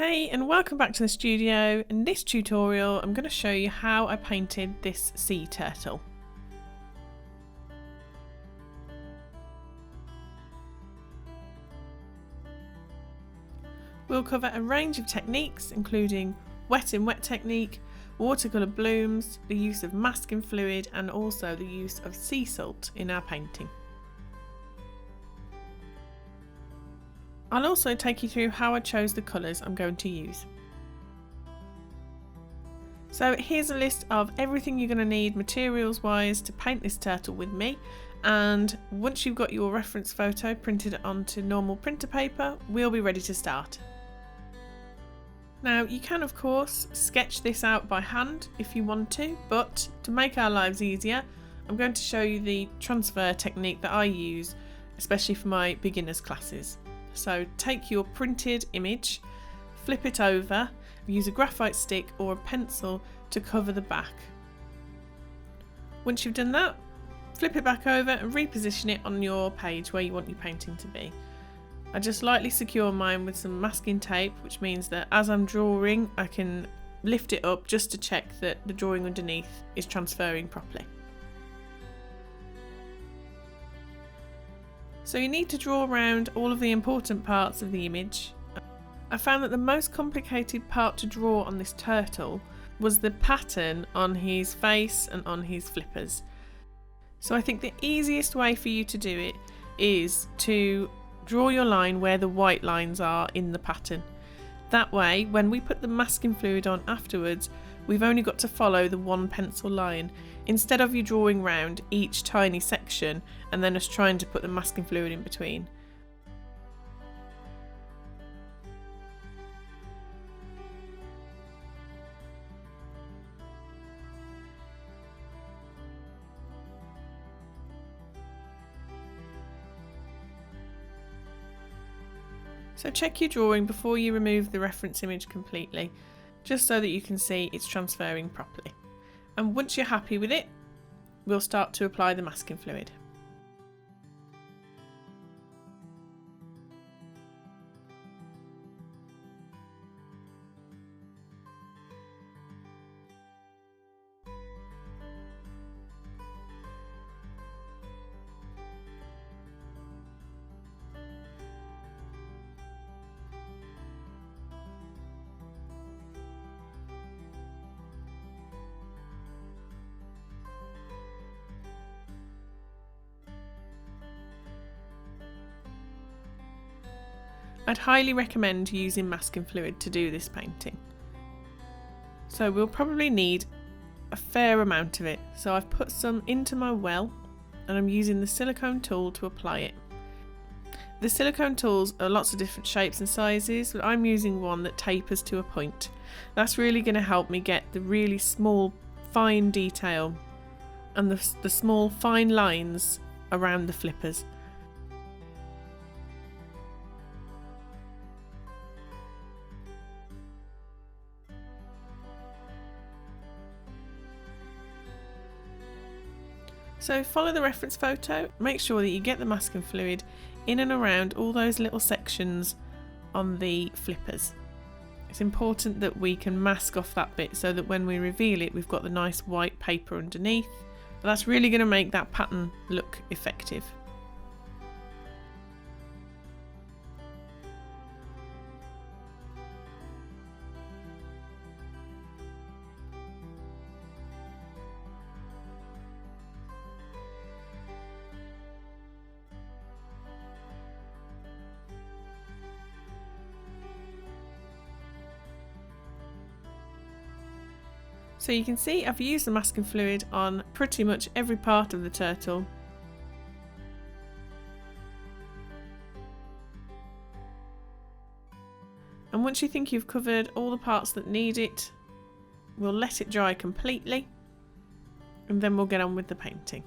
Hey and welcome back to the studio. In this tutorial I'm going to show you how I painted this sea turtle. We'll cover a range of techniques including wet in wet technique, watercolour blooms, the use of masking fluid and also the use of sea salt in our painting. I'll also take you through how I chose the colours I'm going to use. So here's a list of everything you're going to need materials wise to paint this turtle with me, and once you've got your reference photo printed onto normal printer paper, we'll be ready to start. Now you can of course sketch this out by hand if you want to, but to make our lives easier I'm going to show you the transfer technique that I use, especially for my beginners classes. So take your printed image, flip it over, use a graphite stick or a pencil to cover the back. Once you've done that, flip it back over and reposition it on your page where you want your painting to be. I just lightly secure mine with some masking tape, which means that as I'm drawing I can lift it up just to check that the drawing underneath is transferring properly. So you need to draw around all of the important parts of the image. I found that the most complicated part to draw on this turtle was the pattern on his face and on his flippers. So I think the easiest way for you to do it is to draw your line where the white lines are in the pattern. That way, when we put the masking fluid on afterwards, we've only got to follow the one pencil line, instead of you drawing round each tiny section and then us trying to put the masking fluid in between. So check your drawing before you remove the reference image completely, just so that you can see it's transferring properly. And once you're happy with it, we'll start to apply the masking fluid. I'd highly recommend using masking fluid to do this painting. So we'll probably need a fair amount of it. So I've put some into my well and I'm using the silicone tool to apply it. The silicone tools are lots of different shapes and sizes, but I'm using one that tapers to a point. That's really going to help me get the really small fine detail and the small fine lines around the flippers. So follow the reference photo, make sure that you get the masking fluid in and around all those little sections on the flippers. It's important that we can mask off that bit so that when we reveal it we've got the nice white paper underneath. That's really going to make that pattern look effective. So you can see I've used the masking fluid on pretty much every part of the turtle. And once you think you've covered all the parts that need it, we'll let it dry completely and then we'll get on with the painting.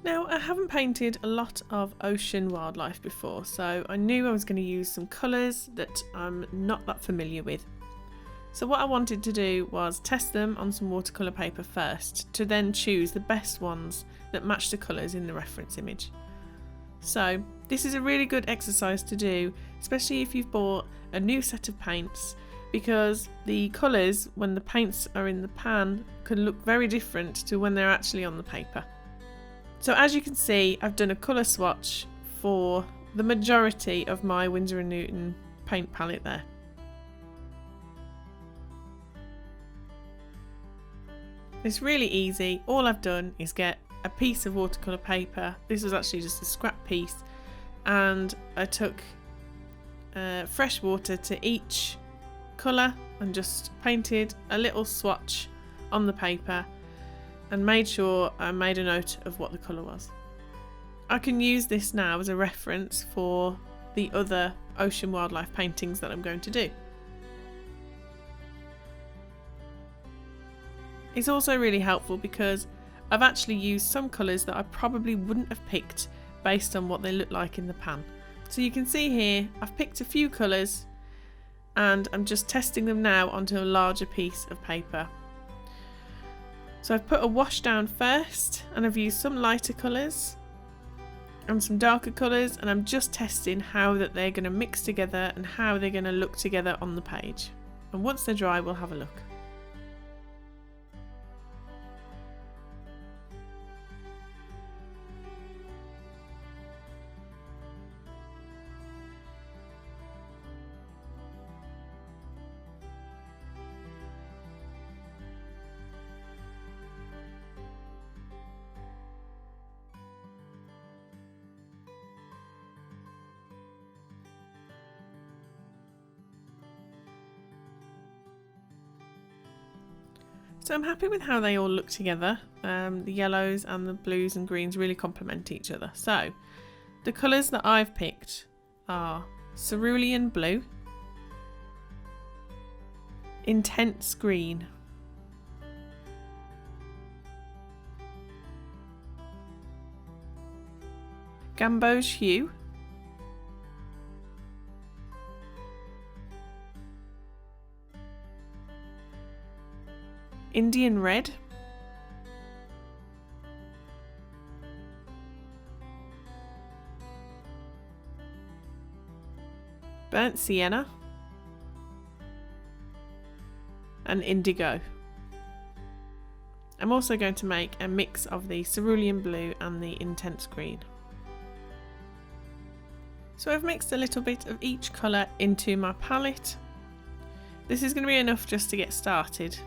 Now I haven't painted a lot of ocean wildlife before, so I knew I was going to use some colours that I'm not that familiar with. So what I wanted to do was test them on some watercolour paper first, to then choose the best ones that match the colours in the reference image. So This is a really good exercise to do, especially if you've bought a new set of paints, because the colours when the paints are in the pan can look very different to when they're actually on the paper. So as you can see, I've done a colour swatch for the majority of my Winsor & Newton paint palette there. It's really easy. All I've done is get a piece of watercolour paper. This was actually just a scrap piece, and I took fresh water to each colour and just painted a little swatch on the paper and made sure I made a note of what the colour was. I can use this now as a reference for the other ocean wildlife paintings that I'm going to do. It's also really helpful because I've actually used some colours that I probably wouldn't have picked based on what they look like in the pan. So you can see here I've picked a few colours and I'm just testing them now onto a larger piece of paper. So I've put a wash down first, and I've used some lighter colours and some darker colours, and I'm just testing how that they're going to mix together and how they're going to look together on the page. And once they're dry, we'll have a look. So I'm happy with how they all look together. The yellows and the blues and greens really complement each other. So the colours that I've picked are cerulean blue, intense green, gamboge hue, Indian red, burnt sienna, and indigo. I'm also going to make a mix of the cerulean blue and the intense green. So I've mixed a little bit of each colour into my palette. This is going to be enough just to get started.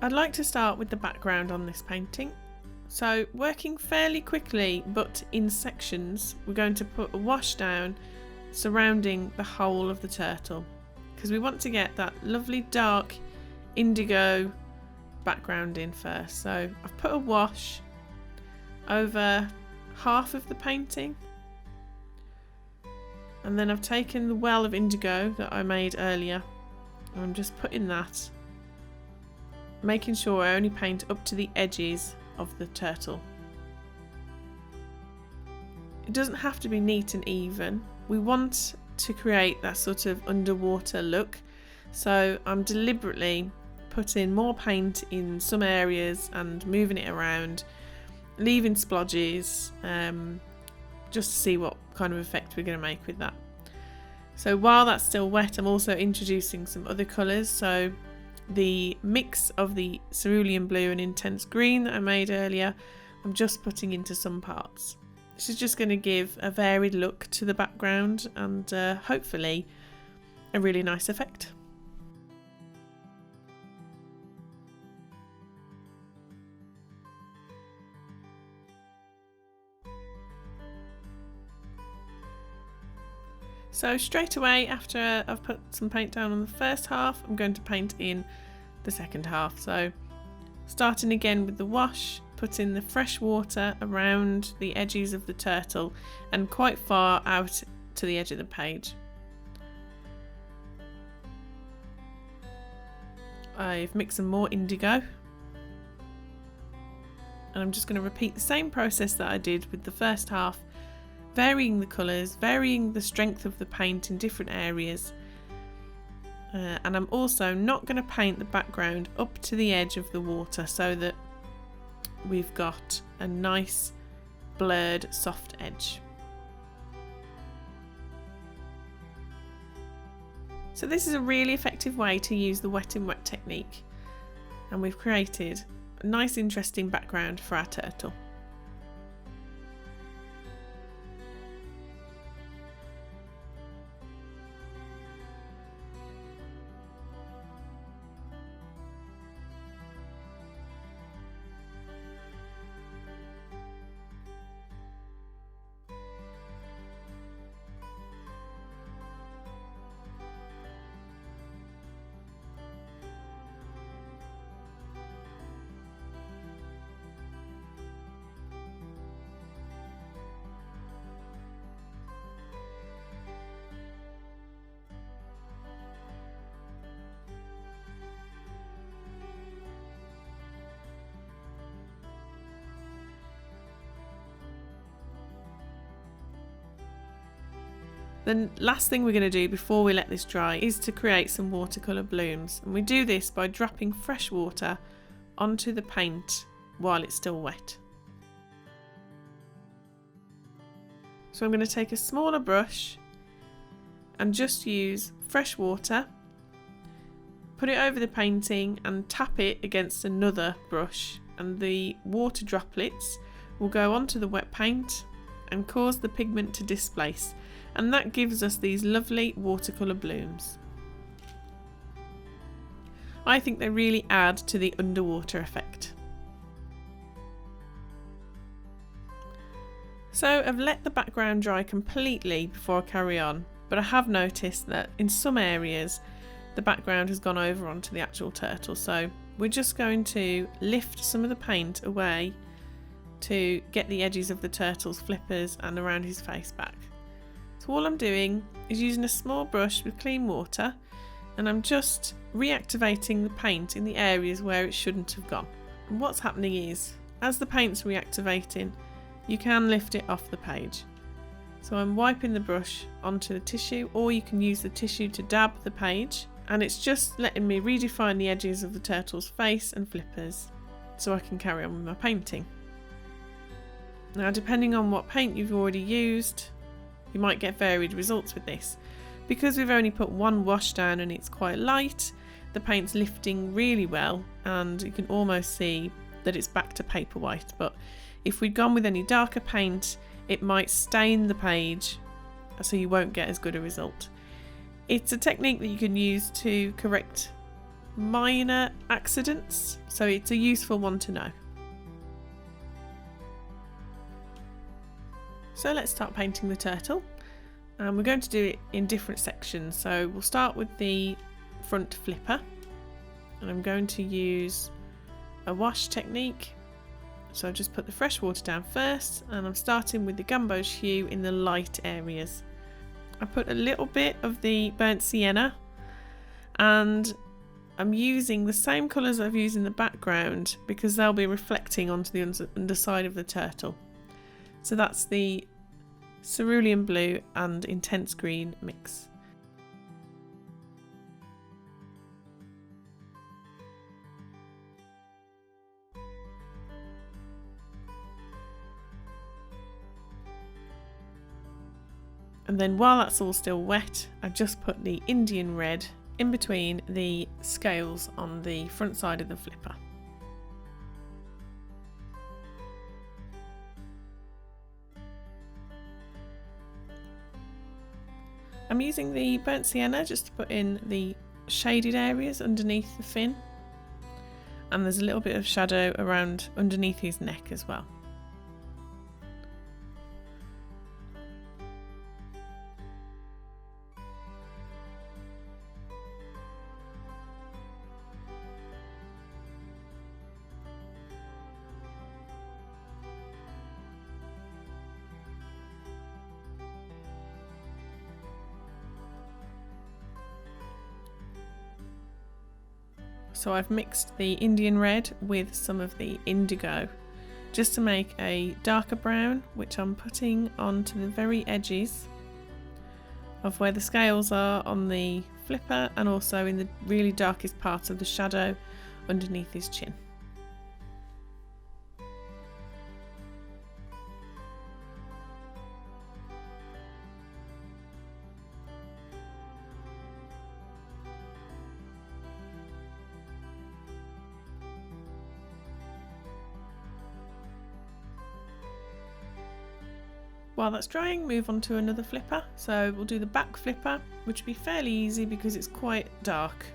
I'd like to start with the background on this painting. So working fairly quickly but in sections, we're going to put a wash down surrounding the whole of the turtle because we want to get that lovely dark indigo background in first. So I've put a wash over half of the painting, and then I've taken the well of indigo that I made earlier and I'm just putting that, making sure I only paint up to the edges of the turtle. It doesn't have to be neat and even. We want to create that sort of underwater look, so I'm deliberately putting more paint in some areas and moving it around, leaving splodges, just to see what kind of effect we're going to make with that. So while that's still wet, I'm also introducing some other colours. So the mix of the cerulean blue and intense green that I made earlier, I'm just putting into some parts. This is just going to give a varied look to the background and hopefully a really nice effect. So straight away after I've put some paint down on the first half, I'm going to paint in the second half. So starting again with the wash, putting the fresh water around the edges of the turtle and quite far out to the edge of the page. I've mixed some more indigo, and I'm just going to repeat the same process that I did with the first half, varying the colours, varying the strength of the paint in different areas. And I'm also not going to paint the background up to the edge of the water so that we've got a nice blurred soft edge. So this is a really effective way to use the wet in wet technique, and we've created a nice interesting background for our turtle. The last thing we're going to do before we let this dry is to create some watercolour blooms, and we do this by dropping fresh water onto the paint while it's still wet. So I'm going to take a smaller brush and just use fresh water, put it over the painting and tap it against another brush, and the water droplets will go onto the wet paint and cause the pigment to displace, and that gives us these lovely watercolour blooms. I think they really add to the underwater effect. So I've let the background dry completely before I carry on, but I have noticed that in some areas the background has gone over onto the actual turtle, so we're just going to lift some of the paint away to get the edges of the turtle's flippers and around his face back. So all I'm doing is using a small brush with clean water, and I'm just reactivating the paint in the areas where it shouldn't have gone. And what's happening is, as the paint's reactivating, you can lift it off the page. So I'm wiping the brush onto the tissue, or you can use the tissue to dab the page, and it's just letting me redefine the edges of the turtle's face and flippers so I can carry on with my painting. Now, depending on what paint you've already used, you might get varied results with this. Because we've only put one wash down and it's quite light, the paint's lifting really well, and you can almost see that it's back to paper white. But if we'd gone with any darker paint, it might stain the page, so you won't get as good a result. It's a technique that you can use to correct minor accidents, so it's a useful one to know. So let's start painting the turtle, and we're going to do it in different sections. So we'll start with the front flipper, and I'm going to use a wash technique. So I've just put the fresh water down first, and I'm starting with the gamboge hue in the light areas. I put a little bit of the burnt sienna, and I'm using the same colours I've used in the background because they'll be reflecting onto the underside of the turtle. So that's the cerulean blue and intense green mix. And then while that's all still wet, I've just put the Indian red in between the scales on the front side of the flipper. I'm using the burnt sienna just to put in the shaded areas underneath the fin, and there's a little bit of shadow around underneath his neck as well. So I've mixed the Indian red with some of the indigo just to make a darker brown, which I'm putting onto the very edges of where the scales are on the flipper, and also in the really darkest parts of the shadow underneath his chin. While that's drying, move on to another flipper. So we'll do the back flipper, which will be fairly easy because it's quite dark.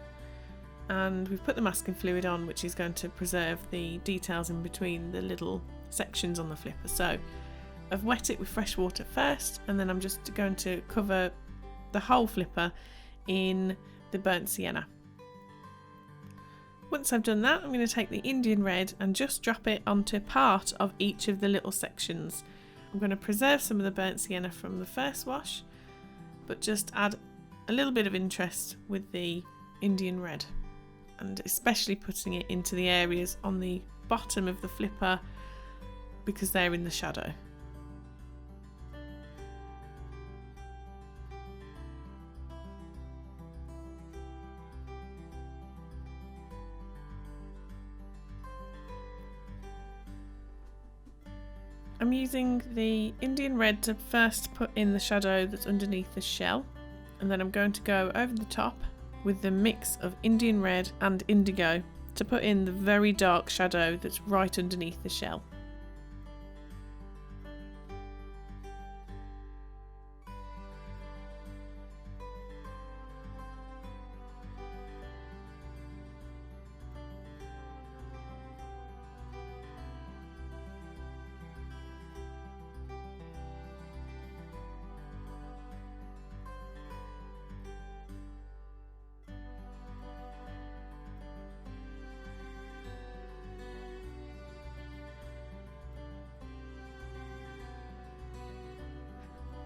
And we've put the masking fluid on, which is going to preserve the details in between the little sections on the flipper. So I've wet it with fresh water first, and then I'm just going to cover the whole flipper in the burnt sienna. Once I've done that, I'm going to take the Indian red and just drop it onto part of each of the little sections. I'm going to preserve some of the burnt sienna from the first wash, but just add a little bit of interest with the Indian red, and especially putting it into the areas on the bottom of the flipper because they're in the shadow. I'm using the Indian red to first put in the shadow that's underneath the shell, and then I'm going to go over the top with the mix of Indian red and indigo to put in the very dark shadow that's right underneath the shell.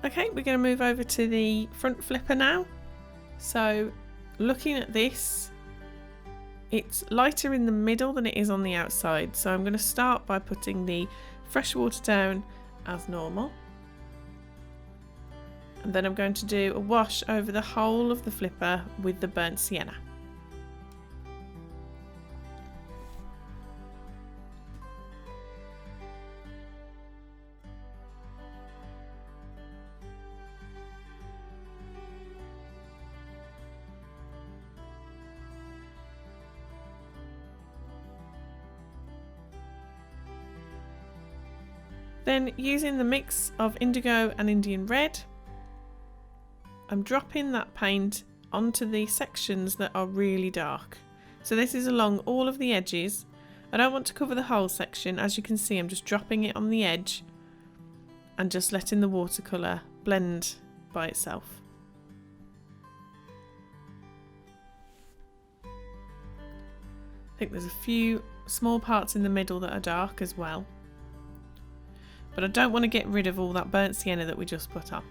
Okay, we're going to move over to the front flipper now. So looking at this, it's lighter in the middle than it is on the outside. So I'm going to start by putting the fresh water down as normal. And then I'm going to do a wash over the whole of the flipper with the burnt sienna. Then, using the mix of indigo and Indian red, I'm dropping that paint onto the sections that are really dark. So this is along all of the edges. I don't want to cover the whole section. As you can see, I'm just dropping it on the edge and just letting the watercolour blend by itself. I think there's a few small parts in the middle that are dark as well. But I don't want to get rid of all that burnt sienna that we just put on.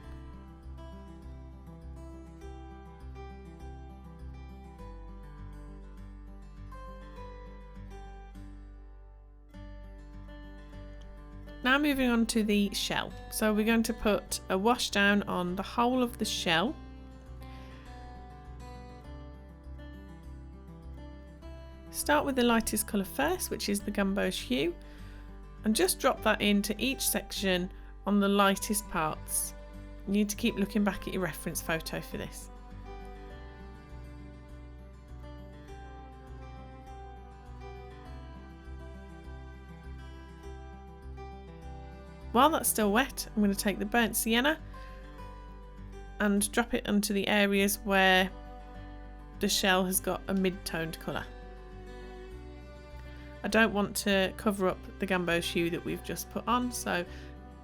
Now moving on to the shell. So we're going to put a wash down on the whole of the shell. Start with the lightest colour first, which is the gamboge hue. And just drop that into each section on the lightest parts. You need to keep looking back at your reference photo for this. While that's still wet, I'm going to take the burnt sienna and drop it onto the areas where the shell has got a mid-toned colour. I don't want to cover up the gamboge hue that we've just put on, so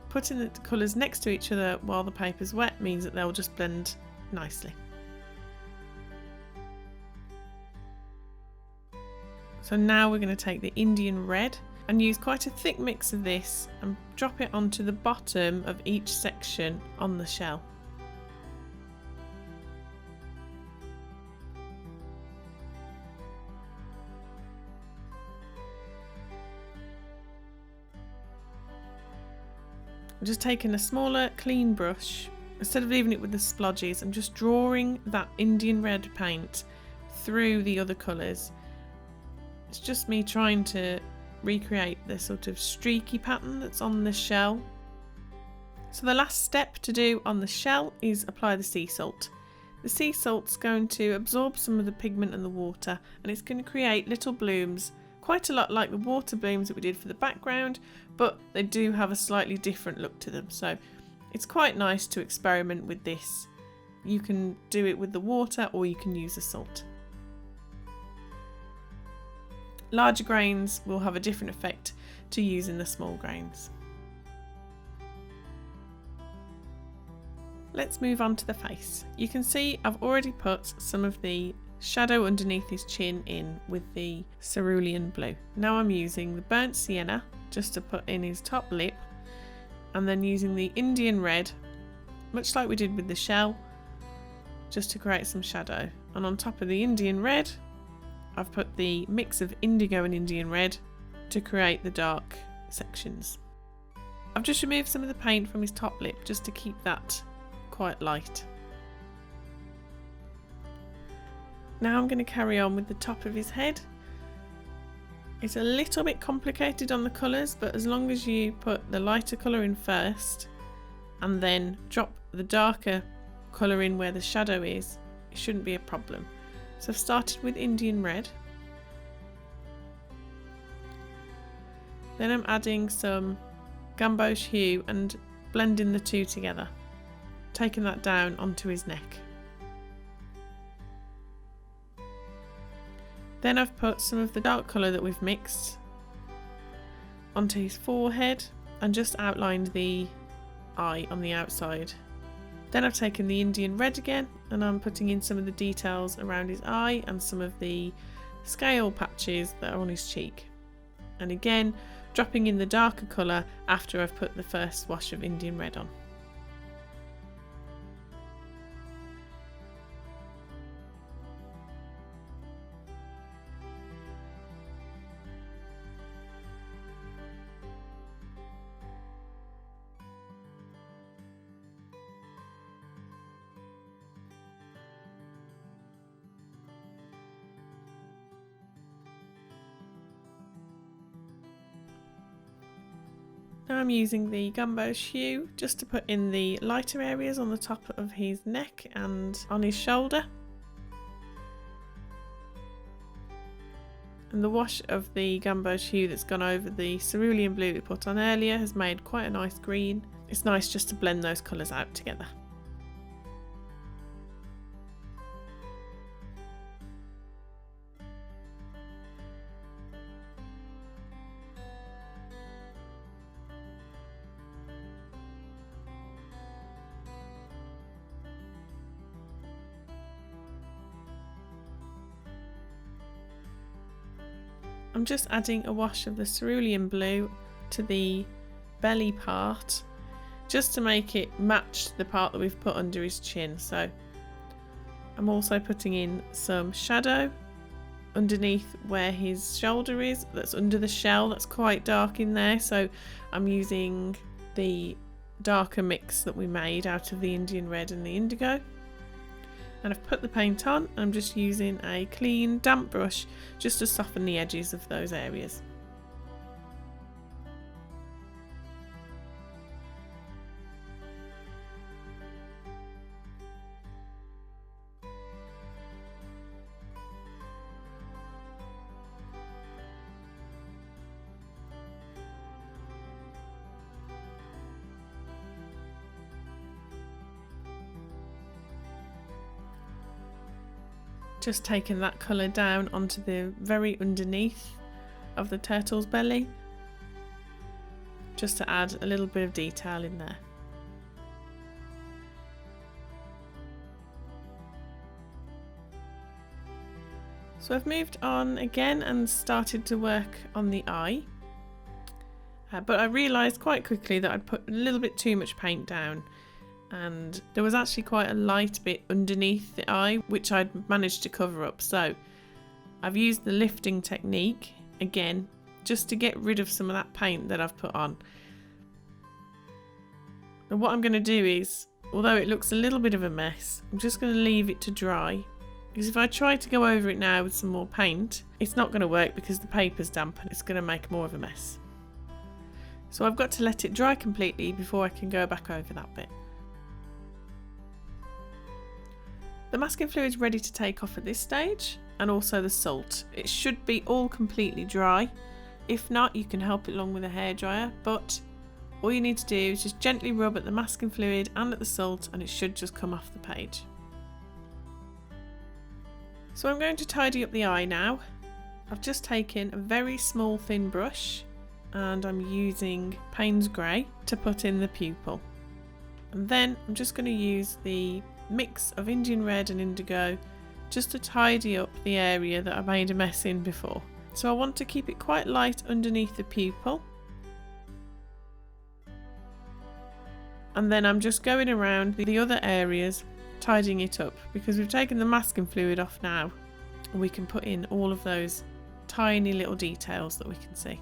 putting the colours next to each other while the paper's wet means that they'll just blend nicely. So now we're going to take the Indian red and use quite a thick mix of this and drop it onto the bottom of each section on the shell. I'm just taking a smaller clean brush. Instead of leaving it with the splodges, I'm just drawing that Indian red paint through the other colours. It's just me trying to recreate the sort of streaky pattern that's on the shell. So the last step to do on the shell is apply the sea salt. The sea salt's going to absorb some of the pigment and the water, and it's going to create little blooms, quite a lot like the water blooms that we did for the background, but they do have a slightly different look to them. So It's quite nice to experiment with this. You can do it with the water or you can use the salt. Larger grains will have a different effect to using the small grains. Let's move on to the face. You can see I've already put some of the shadow underneath his chin in with the cerulean blue. Now I'm using the burnt sienna just to put in his top lip, and then using the Indian red, much like we did with the shell, just to create some shadow. And on top of the Indian red, I've put the mix of indigo and Indian red to create the dark sections. I've just removed some of the paint from his top lip just to keep that quite light. Now I'm going to carry on with the top of his head. It's a little bit complicated on the colours, but as long as you put the lighter colour in first and then drop the darker colour in where the shadow is, it shouldn't be a problem. So I've started with Indian red. Then I'm adding some gamboge hue and blending the two together, taking that down onto his neck. Then I've put some of the dark colour that we've mixed onto his forehead and just outlined the eye on the outside. Then I've taken the Indian red again and I'm putting in some of the details around his eye and some of the scale patches that are on his cheek. And again, dropping in the darker colour after I've put the first wash of Indian red on. Now I'm using the gamboge hue just to put in the lighter areas on the top of his neck and on his shoulder. And the wash of the gamboge hue that's gone over the cerulean blue we put on earlier has made quite a nice green. It's nice just to blend those colours out together. I'm just adding a wash of the cerulean blue to the belly part just to make it match the part that we've put under his chin. So I'm also putting in some shadow underneath where his shoulder is, that's under the shell, that's quite dark in there, so I'm using the darker mix that we made out of the Indian red and the indigo. And I've put the paint on, and I'm just using a clean damp brush just to soften the edges of those areas. Just taking that colour down onto the very underneath of the turtle's belly, just to add a little bit of detail in there. So I've moved on again and started to work on the eye, but I realised quite quickly that I'd put a little bit too much paint down. And there was actually quite a light bit underneath the eye which I'd managed to cover up, so I've used the lifting technique again just to get rid of some of that paint that I've put on. And what I'm going to do is, although it looks a little bit of a mess, I'm just going to leave it to dry, because if I try to go over it now with some more paint, it's not going to work because the paper's damp and it's going to make more of a mess. So I've got to let it dry completely before I can go back over that bit. The masking fluid's ready to take off at this stage, and also the salt. It should be all completely dry. If not, you can help it along with a hairdryer, but All you need to do is just gently rub at the masking fluid and at the salt, and it should just come off the page. So I'm going to tidy up the eye now. I've just taken a very small thin brush and I'm using Payne's Grey to put in the pupil. And then I'm just going to use the mix of Indian Red and Indigo just to tidy up the area that I made a mess in before. So I want to keep it quite light underneath the pupil. And then I'm just going around the other areas tidying it up, because we've taken the masking fluid off now. We can put in all of those tiny little details that we can see.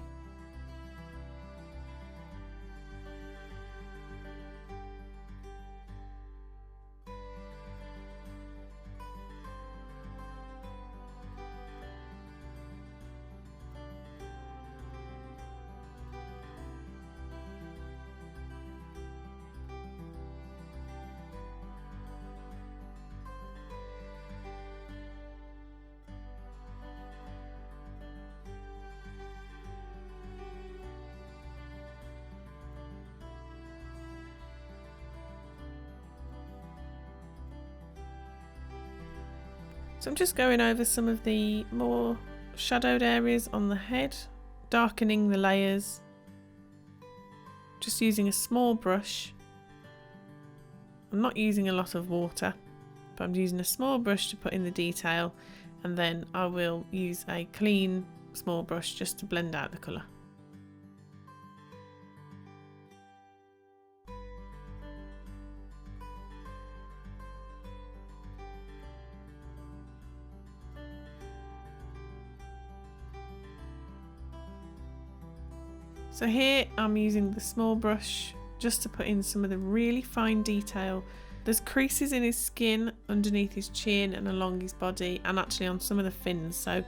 So I'm just going over some of the more shadowed areas on the head, darkening the layers, just using a small brush. I'm not using a lot of water, but I'm using a small brush to put in the detail, and then I will use a clean small brush just to blend out the colour. So here I'm using the small brush just to put in some of the really fine detail. There's creases in his skin, underneath his chin and along his body, and actually on some of the fins. So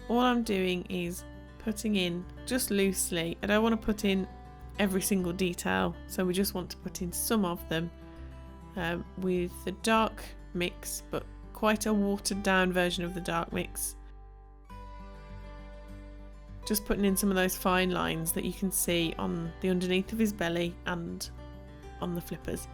all I'm doing is putting in just loosely. I don't want to put in every single detail, so we just want to put in some of them with the dark mix, but quite a watered down version of the dark mix. Just putting in some of those fine lines that you can see on the underneath of his belly and on the flippers.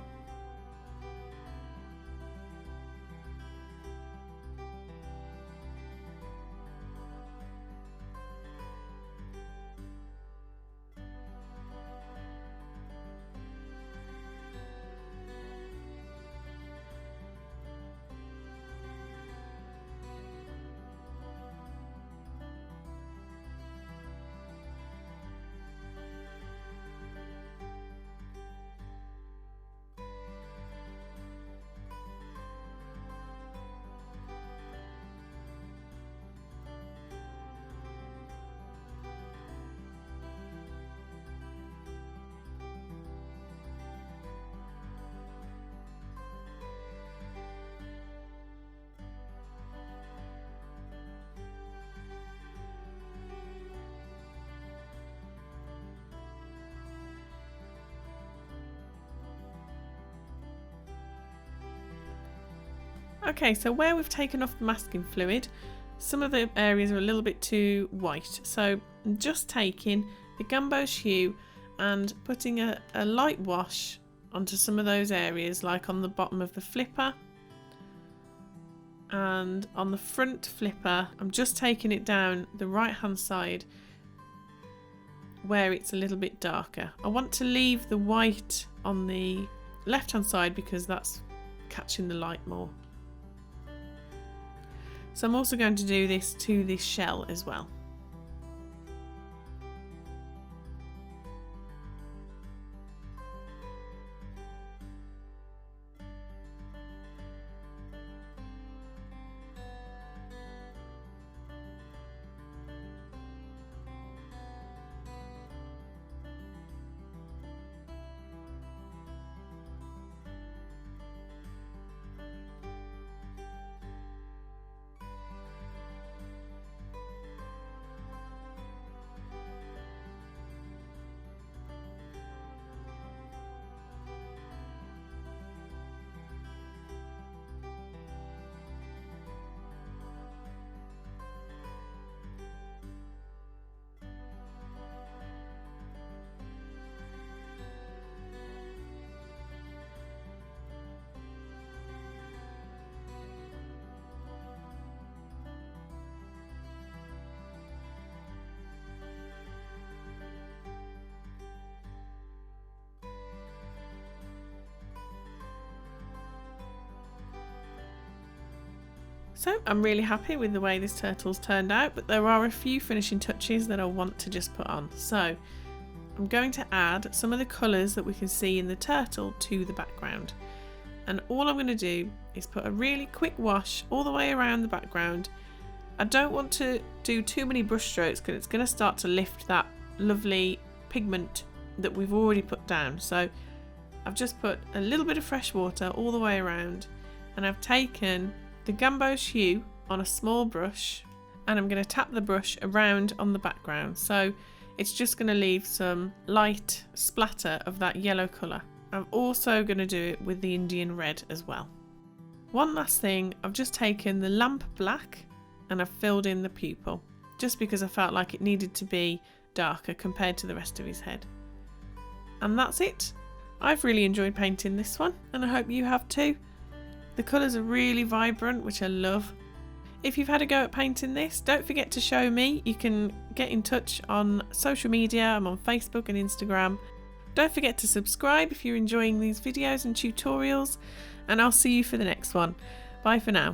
Okay, so where we've taken off the masking fluid, some of the areas are a little bit too white. So I'm just taking the Gamboge hue and putting a light wash onto some of those areas, like on the bottom of the flipper and on the front flipper. I'm just taking it down the right hand side where it's a little bit darker. I want to leave the white on the left hand side because that's catching the light more. So I'm also going to do this to this shell as well. So I'm really happy with the way this turtle's turned out, but there are a few finishing touches that I want to just put on. So I'm going to add some of the colours that we can see in the turtle to the background. And all I'm going to do is put a really quick wash all the way around the background. I don't want to do too many brush strokes because it's going to start to lift that lovely pigment that we've already put down. So I've just put a little bit of fresh water all the way around, and I've taken the Gamboge hue on a small brush, and I'm going to tap the brush around on the background. So it's just going to leave some light splatter of that yellow colour. I'm also going to do it with the Indian red as well. One last thing, I've just taken the lamp black and I've filled in the pupil, just because I felt like it needed to be darker compared to the rest of his head. And that's it. I've really enjoyed painting this one, and I hope you have too. The colours are really vibrant, which I love. If you've had a go at painting this, don't forget to show me. You can get in touch on social media. I'm on Facebook and Instagram. Don't forget to subscribe if you're enjoying these videos and tutorials, and I'll see you for the next one. Bye for now.